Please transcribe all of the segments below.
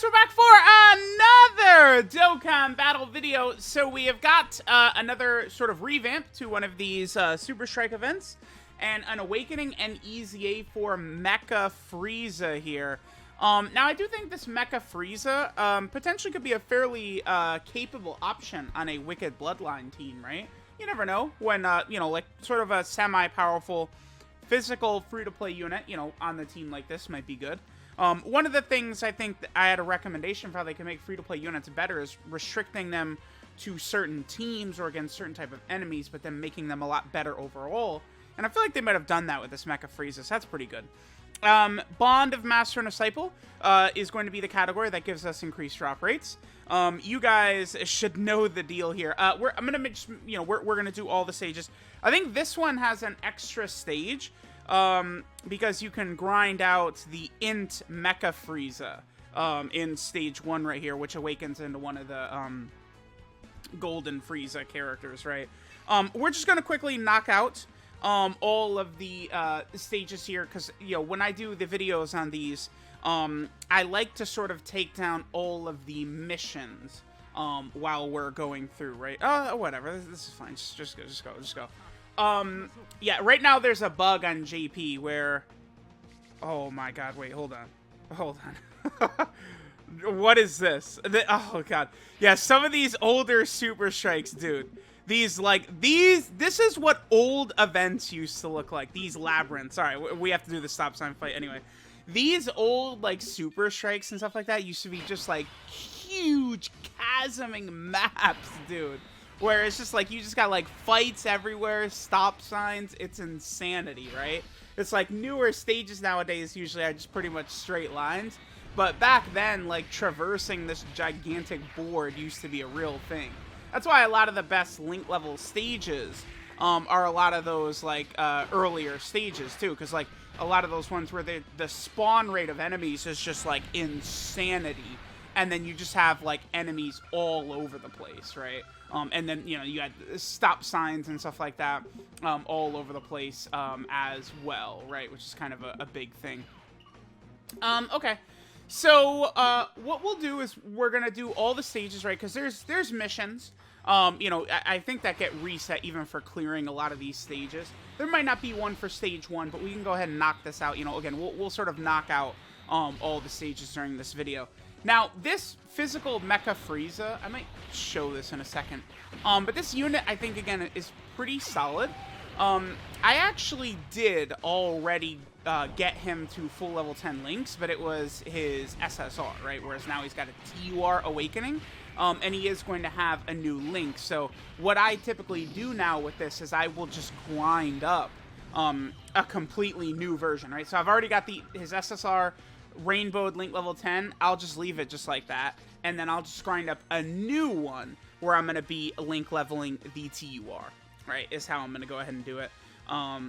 guys, we're back for another Dokkan battle video. So we have got another sort of revamp to one of these Super Strike events, and an Awakening and EZA for MECHA FRIEZA here. Now I do think this MECHA FRIEZA potentially could be a fairly capable option on a Wicked Bloodline team, right? You never know when, you know, like sort of a semi-powerful physical free-to-play unit, you know, on the team like this might be good. One of the things I think I had a recommendation for how they can make free-to-play units better is restricting them to certain teams or against certain type of enemies, but then making them a lot better overall. And I feel like they might have done that with this MECHA FRIEZA, so that's pretty good. Bond of Master and Disciple is going to be the category that gives us increased drop rates. You guys should know the deal here. I'm gonna make, you know, we're gonna do all the stages. I think this one has an extra stage because you can grind out the Int MECHA FRIEZA in stage 1 right here, which awakens into one of the Golden Frieza characters, right? We're just gonna quickly knock out all of the stages here, because, you know, when I do the videos on these, I like to sort of take down all of the missions while we're going through, right? Whatever, this is fine, just go. Yeah, right now there's a bug on JP where, oh my god, wait, hold on. What is this? Oh god, yeah, some of these older Super Strikes, dude. This is what old events used to look like. These labyrinths. Alright, we have to do the stop sign fight anyway. These old, like, Super Strikes and stuff like that used to be just, like, huge chasming maps, dude. Where it's just, like, you just got, like, fights everywhere, stop signs. It's insanity, right? It's, like, newer stages nowadays usually are just pretty much straight lines. But back then, like, traversing this gigantic board used to be a real thing. That's why a lot of the best Link level stages are a lot of those, like, earlier stages, too. Because, like, a lot of those ones where the spawn rate of enemies is just, like, insanity. And then you just have, like, enemies all over the place, right? And then, you know, you had stop signs and stuff like that all over the place as well, right? Which is kind of a big thing. Okay. So, what we'll do is we're going to do all the stages, right? Because there's missions. You know, I think that get reset even for clearing a lot of these stages. There might not be one for stage 1, but we can go ahead and knock this out. You know, again, we'll sort of knock out all the stages during this video. Now, this physical MECHA FRIEZA, I might show this in a second, but this unit, I think, again, is pretty solid. I actually did already get him to full level 10 links, but it was his SSR, right? Whereas now he's got a TUR Awakening, and he is going to have a new link. So what I typically do now with this is I will just grind up a completely new version, right? So I've already got his SSR rainbowed link level 10. I'll just leave it just like that, and then I'll just grind up a new one where I'm going to be link leveling the TUR, right? Is how I'm going to go ahead and do it.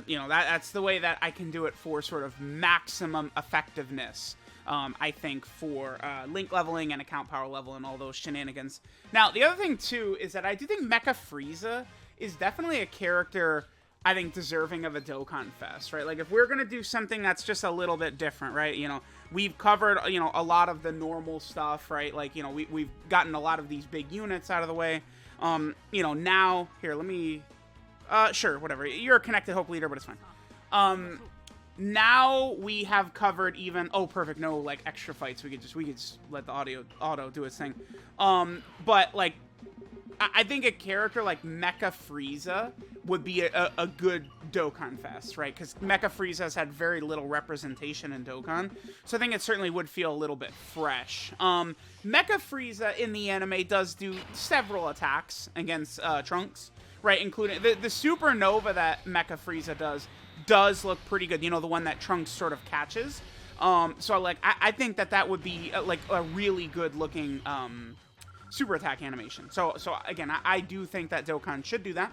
You know, that's the way that I can do it for sort of maximum effectiveness, I think, for link leveling and account power level and all those shenanigans. Now, the other thing, too, is that I do think MECHA FRIEZA is definitely a character, I think, deserving of a Dokkanfest, right? Like, if we're going to do something that's just a little bit different, right? You know, we've covered, you know, a lot of the normal stuff, right? Like, you know, we've gotten a lot of these big units out of the way. You know, now, here, let me... sure, whatever. You're a connected Hope leader, but it's fine. Now we have covered even... Oh, perfect. No, like, extra fights. We could just let the auto do its thing. But, like, I think a character like MECHA FRIEZA would be a good Dokkanfest, right? Because MECHA FRIEZA has had very little representation in Dokkan, so I think it certainly would feel a little bit fresh. MECHA FRIEZA in the anime does do several attacks against Trunks, right? Including the supernova that MECHA FRIEZA does look pretty good. You know, the one that Trunks sort of catches. So like I think that would be like a really good looking super attack animation. So again, I do think that Dokkan should do that.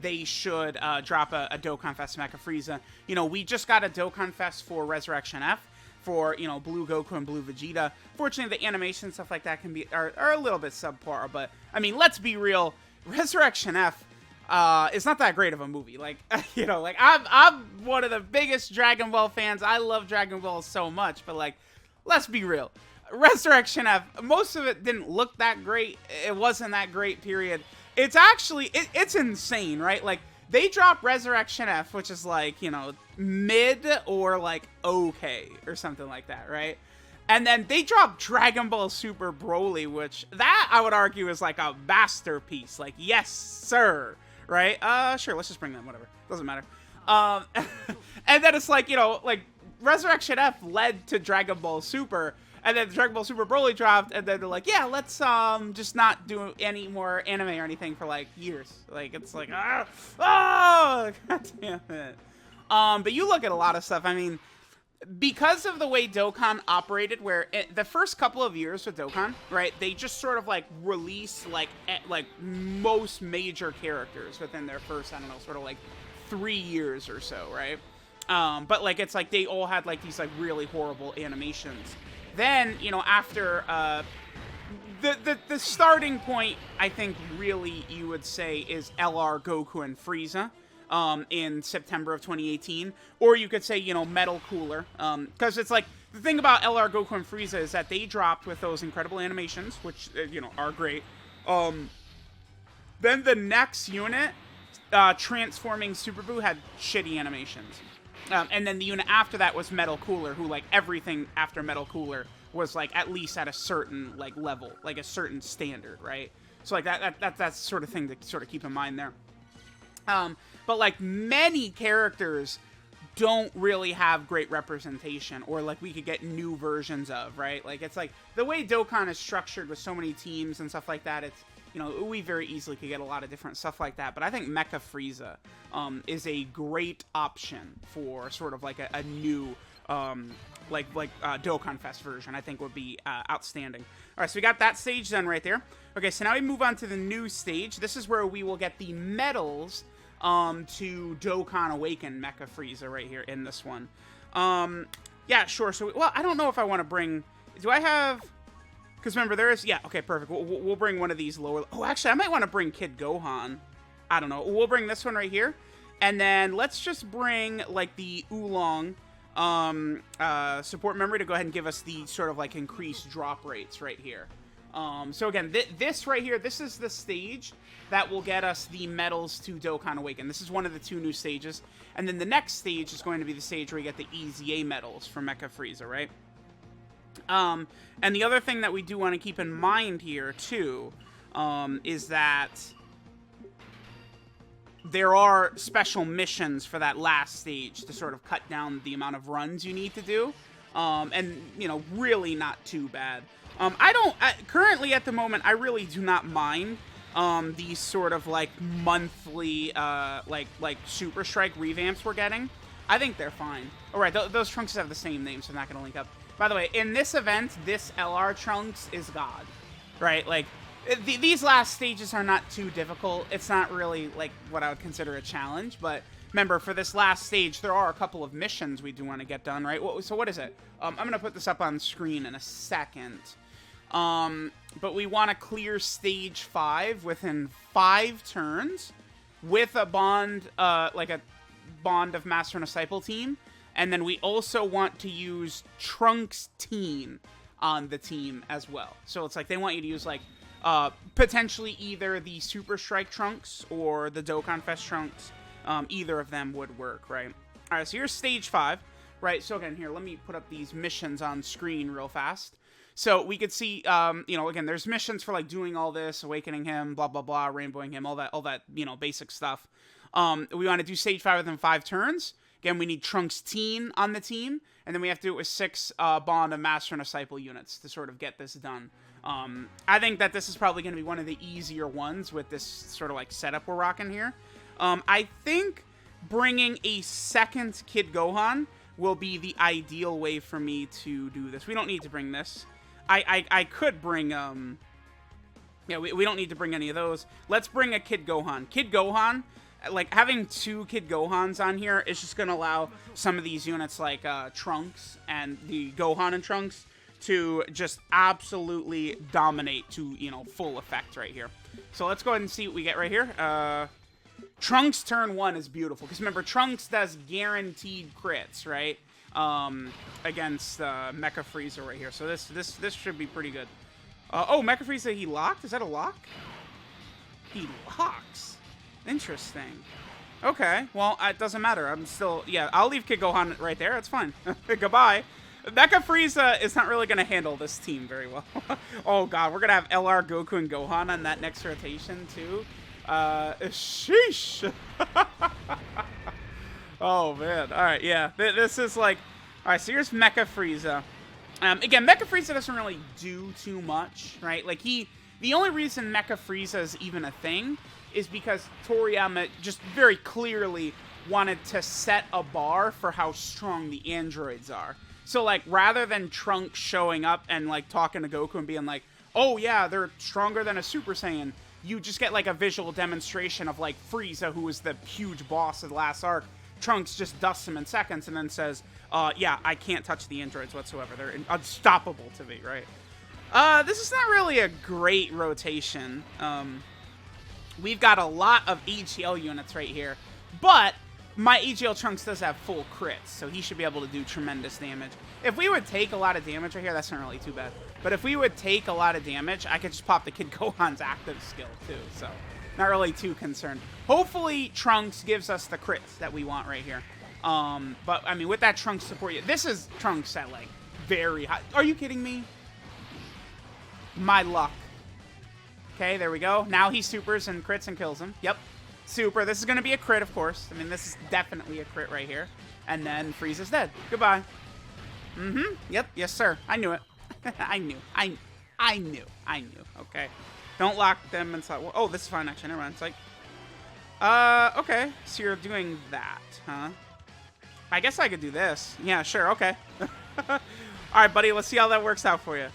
They should drop a Dokkanfest MECHA FRIEZA. You know, we just got a Dokkanfest for Resurrection F for, you know, Blue Goku and Blue Vegeta. Fortunately, the animation and stuff like that are a little bit subpar, but I mean, let's be real. Resurrection F is not that great of a movie. Like, you know, like I'm one of the biggest Dragon Ball fans. I love Dragon Ball so much, but like let's be real. Resurrection F, most of it didn't look that great. It wasn't that great, period. It's actually, it's insane, right? Like, they drop Resurrection F, which is like, you know, mid or like okay or something like that, right? And then they drop Dragon Ball Super Broly, which that I would argue is like a masterpiece. Like, yes, sir, right? Sure, let's just bring them, whatever. Doesn't matter. And then it's like, you know, like Resurrection F led to Dragon Ball Super. And then Dragon Ball Super Broly dropped, and then they're like, yeah, let's just not do any more anime or anything for like years. Like, it's like, oh, god damn it. But you look at a lot of stuff. I mean, because of the way Dokkan operated, where the first couple of years with Dokkan, right, they just sort of like release like most major characters within their first, I don't know, sort of like 3 years or so, right? But like it's like they all had like these like really horrible animations. Then, you know, after the starting point, I think really you would say is LR, Goku, and Frieza in September of 2018. Or you could say, you know, Metal Cooler. Because it's like, the thing about LR, Goku, and Frieza is that they dropped with those incredible animations, which, you know, are great. Then the next unit, Transforming Super Buu, had shitty animations. And then the unit after that was Metal Cooler, who, like, everything after Metal Cooler was, like, at least at a certain, like, level, like, a certain standard, right? So, like, that's sort of thing to sort of keep in mind there. But, like, many characters don't really have great representation, or, like, we could get new versions of, right? Like, it's like, the way Dokkan is structured with so many teams and stuff like that, it's, you know, we very easily could get a lot of different stuff like that. But I think Mecha Frieza is a great option for sort of like a new, Dokkanfest version. I think would be outstanding. All right, so we got that stage done right there. Okay, so now we move on to the new stage. This is where we will get the medals to Dokkan Awaken Mecha Frieza right here in this one. Yeah, sure. So, well, I don't know if I want to bring... Do I have... Because remember, there is... Yeah, okay, perfect. We'll bring one of these lower... Oh, actually, I might want to bring Kid Gohan. I don't know. We'll bring this one right here. And then let's just bring, like, the Oolong support memory to go ahead and give us the sort of, like, increased drop rates right here. So, again, this right here, this is the stage that will get us the medals to Dokkan Awaken. This is one of the 2 new stages. And then the next stage is going to be the stage where we get the EZA medals for Mecha Frieza, right? And the other thing that we do want to keep in mind here, too, is that there are special missions for that last stage to sort of cut down the amount of runs you need to do. And, you know, really not too bad. Currently at the moment, I really do not mind, these sort of, like, monthly, like Super Strike revamps we're getting. I think they're fine. Alright, those Trunks have the same name, so I'm not going to link up. By the way, in this event, this LR Trunks is God, right? Like, these last stages are not too difficult. It's not really, like, what I would consider a challenge, but remember, for this last stage, there are a couple of missions we do want to get done, right? So what is it? I'm going to put this up on screen in a second. But we want to clear stage 5 within 5 turns with a bond, like a bond of Master and Disciple team. And then we also want to use Trunks Teen on the team as well. So it's like they want you to use, like, potentially either the Super Strike Trunks or the Dokkanfest Trunks. Either of them would work, right? All right, so here's stage 5, right? So again, here, let me put up these missions on screen real fast. So we could see, you know, again, there's missions for, like, doing all this, awakening him, blah, blah, blah, rainbowing him, all that, you know, basic stuff. We want to do stage 5 within 5 turns. Again, we need Trunks Teen on the team, and then we have to do it with 6 Bond of Master and Disciple units to sort of get this done. I think that this is probably going to be one of the easier ones with this sort of, like, setup we're rocking here. I think bringing a second Kid Gohan will be the ideal way for me to do this. We don't need to bring this. I could bring, yeah, we don't need to bring any of those. Let's bring a Kid Gohan. Kid Gohan, like, having 2 Kid Gohans on here is just going to allow some of these units, like Trunks and the Gohan and Trunks, to just absolutely dominate to, you know, full effect right here. So let's go ahead and see what we get right here. Trunks turn 1 is beautiful, because remember, Trunks does guaranteed crits, right? against Mecha Frieza right here. So this should be pretty good. Oh, Mecha Frieza, he locked? Is that a lock? He locks. Interesting. Okay, well, it doesn't matter. I'm still, yeah, I'll leave Kid Gohan right there. It's fine. Goodbye. Mecha Frieza is not really going to handle this team very well. Oh, God, we're going to have LR, Goku, and Gohan on that next rotation, too. Sheesh. Oh, man. All right, yeah. This is like, all right, so here's Mecha Frieza. Again, Mecha Frieza doesn't really do too much, right? Like, the only reason Mecha Frieza is even a thing is because Toriyama just very clearly wanted to set a bar for how strong the androids are. So, like, rather than Trunks showing up and, like, talking to Goku and being like, oh, yeah, they're stronger than a Super Saiyan, you just get, like, a visual demonstration of, like, Frieza, who was the huge boss of the last arc. Trunks just dusts him in seconds and then says, yeah, I can't touch the androids whatsoever. They're unstoppable to me, right? This is not really a great rotation. We've got a lot of AGL units right here, but my AGL Trunks does have full crits, so he should be able to do tremendous damage. If we would take a lot of damage right here, that's not really too bad. But if we would take a lot of damage, I could just pop the Kid Gohan's active skill, too, so not really too concerned. Hopefully, Trunks gives us the crits that we want right here. But, I mean, with that Trunks support, this is Trunks at, like, very high. Are you kidding me? My luck. Okay, there we go. Now he supers and crits and kills him. Yep. Super. This is going to be a crit, of course. I mean, this is definitely a crit right here. And then Frieza's dead. Goodbye. Mm-hmm. Yep. Yes, sir. I knew it. I knew. I knew. Okay. Don't lock them inside. Oh, this is fine, actually. Never mind. It's like... okay. So you're doing that, huh? I guess I could do this. Yeah, sure. Okay. All right, buddy. Let's see how that works out for you.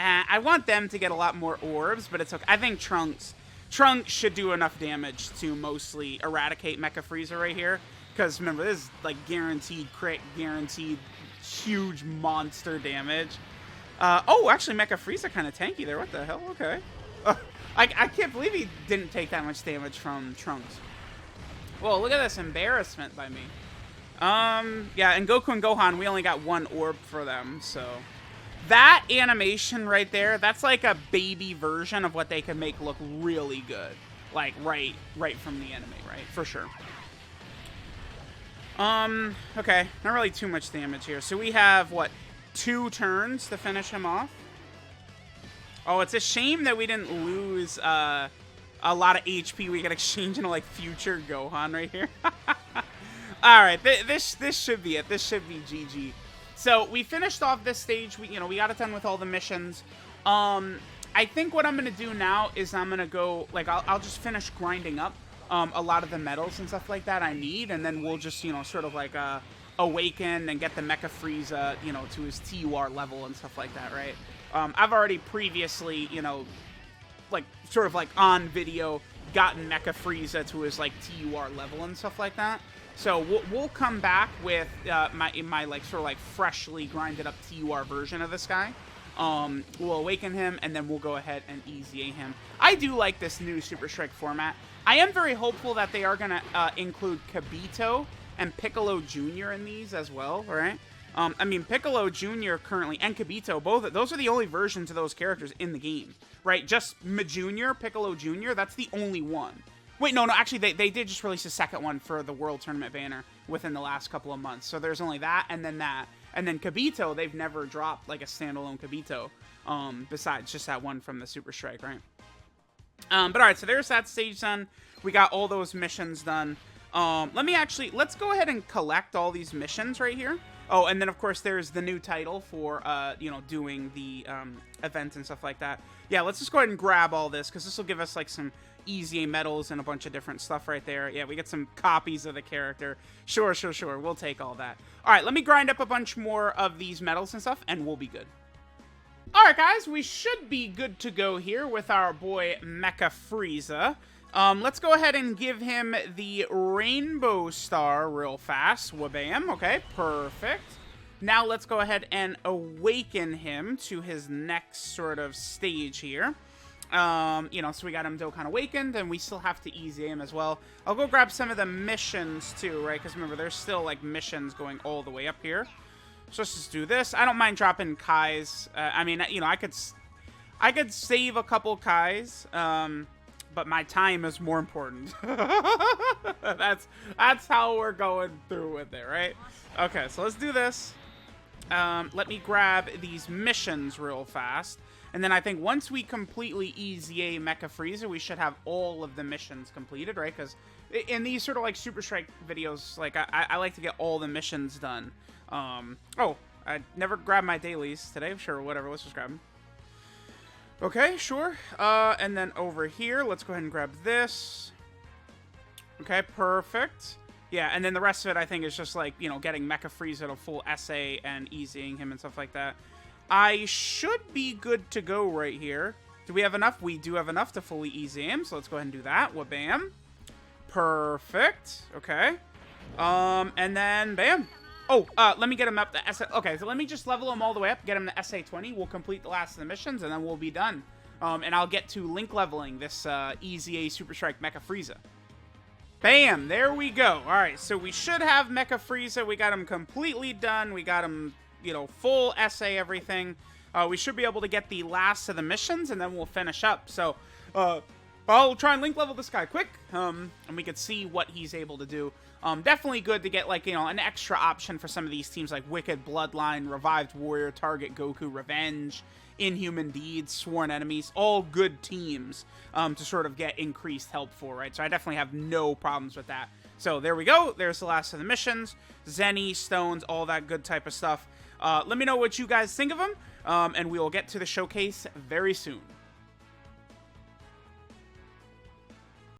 I want them to get a lot more orbs, but it's okay. I think Trunks should do enough damage to mostly eradicate Mecha Frieza right here. Because remember, this is like guaranteed crit, guaranteed huge monster damage. Oh, actually, Mecha Frieza kind of tanky there. What the hell? Okay. I can't believe he didn't take that much damage from Trunks. Whoa, look at this embarrassment by me. Yeah, and Goku and Gohan, we only got one orb for them, so... That animation right there, that's like a baby version of what they could make look really good. Like, right from the anime, right? For sure. Okay. Not really too much damage here. So we have, what, 2 turns to finish him off? Oh, it's a shame that we didn't lose, a lot of HP we could exchange into, like, future Gohan right here. Alright, this should be it. This should be GG. So, we finished off this stage. We got it done with all the missions. I think what I'm going to do now is I'm going to go, like, I'll just finish grinding up a lot of the medals and stuff like that I need, and then we'll just, sort of, like, awaken and get the Mecha Frieza, to his TUR level and stuff like that, right? I've already previously, like, sort of, like, on video gotten Mecha Frieza to his, like, TUR level and stuff like that. So we'll come back with my like sort of like freshly grinded up TUR version of this guy. We'll awaken him and then we'll go ahead and EZA him. I do like this new Super Strike format. I am very hopeful that they are gonna include Kibito and Piccolo Jr. in these as well, right? I mean, Piccolo Jr. currently and Kibito, both those are the only versions of those characters in the game, right? Just Jr., Piccolo Jr., that's the only one. Wait, no, actually, they did just release a second one for the World Tournament banner within the last couple of months. So there's only that, and then that. And then Kibito, they've never dropped, like, a standalone Kibito, besides just that one from the Super Strike, right? But alright, so there's that stage done. We got all those missions done. Let's go ahead and collect all these missions right here. Oh, and then, of course, there's the new title for, doing the events and stuff like that. Yeah, let's just go ahead and grab all this, because this will give us, like, some EZA medals and a bunch of different stuff right there. Yeah, we get some copies of the character. Sure. We'll take all that. All right, let me grind up a bunch more of these medals and stuff, and we'll be good. All right, guys, we should be good to go here with our boy Mecha Frieza. Let's go ahead and give him the Rainbow Star real fast. Wabam. Okay, perfect. Now let's go ahead and awaken him to his next sort of stage here. You know, so we got him Dokkan Awakened, and we still have to easy aim as well. I'll go grab some of the missions too, right? Because remember, there's still like missions going all the way up here. So let's just do this. I don't mind dropping Kais. I mean, you know, I could save a couple Kais, but my time is more important. That's how we're going through with it, right? Okay, so let's do this. Let me grab these missions real fast. And then I think once we completely easy Mecha Frieza, we should have all of the missions completed, right? Because in these sort of like Super Strike videos, like I like to get all the missions done. Oh, I never grabbed my dailies today. Sure, whatever. Let's just grab them. Okay, sure. And then over here, let's go ahead and grab this. Okay, perfect. Yeah, and then the rest of it, I think, is just like, you know, getting Mecha Frieza to full SA and easying him and stuff like that. I should be good to go right here. Do we have enough? We do have enough to fully easy him, so let's go ahead and do that. Wha-bam. Perfect. Okay. And then, bam. Oh, let me get him up to SA. Okay, so let me just level him all the way up, get him to SA20. We'll complete the last of the missions, and then we'll be done. And I'll get to link leveling this Easy A Super Strike Mecha Frieza. Bam! There we go. All right, so we should have Mecha Frieza. We got him completely done. We got him, you know, full SA everything. We should be able to get the last of the missions, and then we'll finish up. So, I'll try and link level this guy quick, and we can see what he's able to do. Definitely good to get, like, you know, an extra option for some of these teams, like Wicked Bloodline, Revived Warrior, Target Goku, Revenge, Inhuman Deeds, Sworn Enemies, all good teams to sort of get increased help for, right? So I definitely have no problems with that. So there we go. There's the last of the missions. Zenny, Stones, all that good type of stuff. Let me know what you guys think of them, and we will get to the showcase very soon.